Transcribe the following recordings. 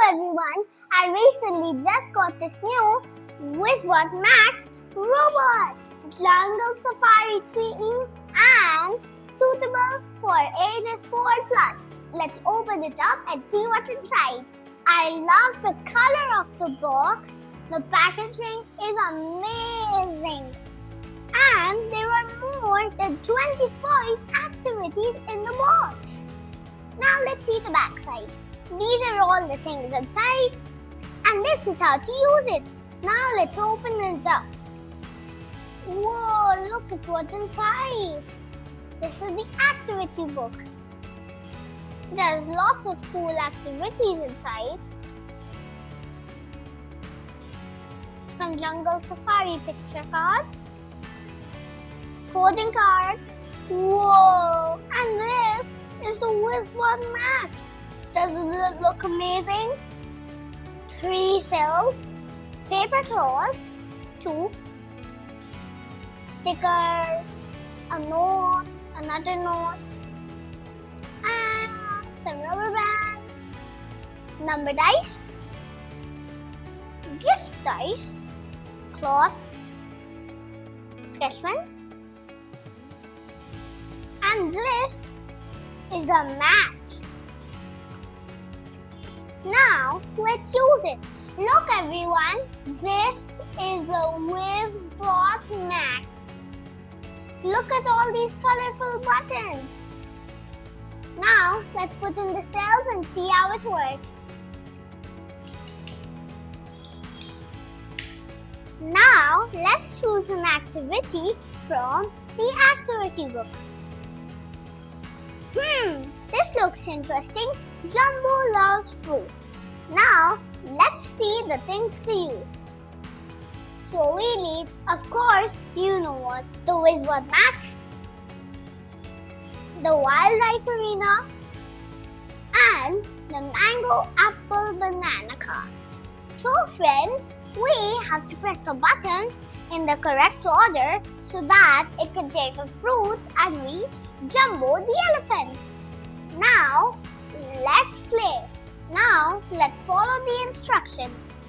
everyone, I recently just got this new WIZBOT Maxx robot. Jungle Safari theme and suitable for ages 4+. Let's open it up and see what's inside. I love the color of the box. The packaging is amazing. And there are more than 25 activities in the box. Now let's see the back side. These are all the things inside. And this is how to use it. Now let's open it up. Whoa, look at what's inside. This is the activity book. There's lots of cool activities inside. Some Jungle Safari picture cards. Coding cards. Whoa! And this is the WIZBOT Maxx. Doesn't it look amazing? 3 cells, paper claws, 2 stickers, a note, another note, and some rubber bands, number dice, gift dice, cloth, sketch pens, and this is the mat. Now let's use it. Look everyone, this is the WIZBOT Maxx. Look at all these colorful buttons. Now let's put in the cells and see how it works. Now let's choose an activity from the activity book. This looks interesting. Jumbo loves fruits. Now let's see the things to use. So we need, of course, you know what, the WIZBOT Maxx, the wildlife arena, and the mango, apple, banana cards. So friends, we have to press the buttons in the correct order so that it can take the fruits and reach Jumbo the elephant. Now, let's play. Now, let's follow the instructions.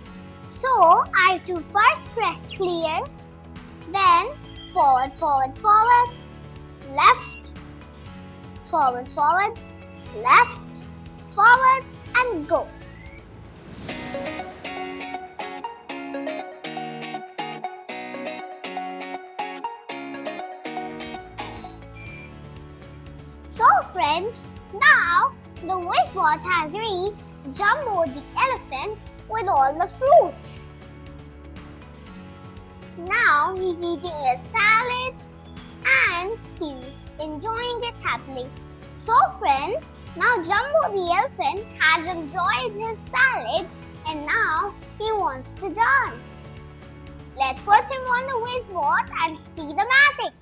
So, I have to first press clear, then forward, forward, forward, left, forward, forward, left, forward, and go. So friends, now the WIZBOT has reached Jumbo the elephant with all the fruits. Now he's eating a salad and he's enjoying it happily. So friends, now Jumbo the elephant has enjoyed his salad and now he wants to dance. Let's put him on the WIZBOT and see the magic.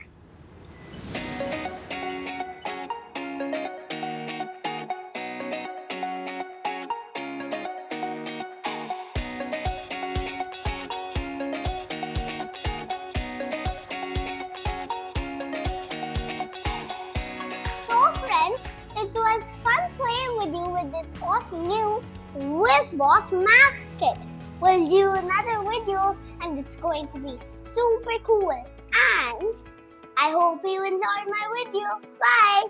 It was fun playing with you with this awesome new WIZBOT Maxx kit. We'll do another video and it's going to be super cool. And I hope you enjoyed my video. Bye!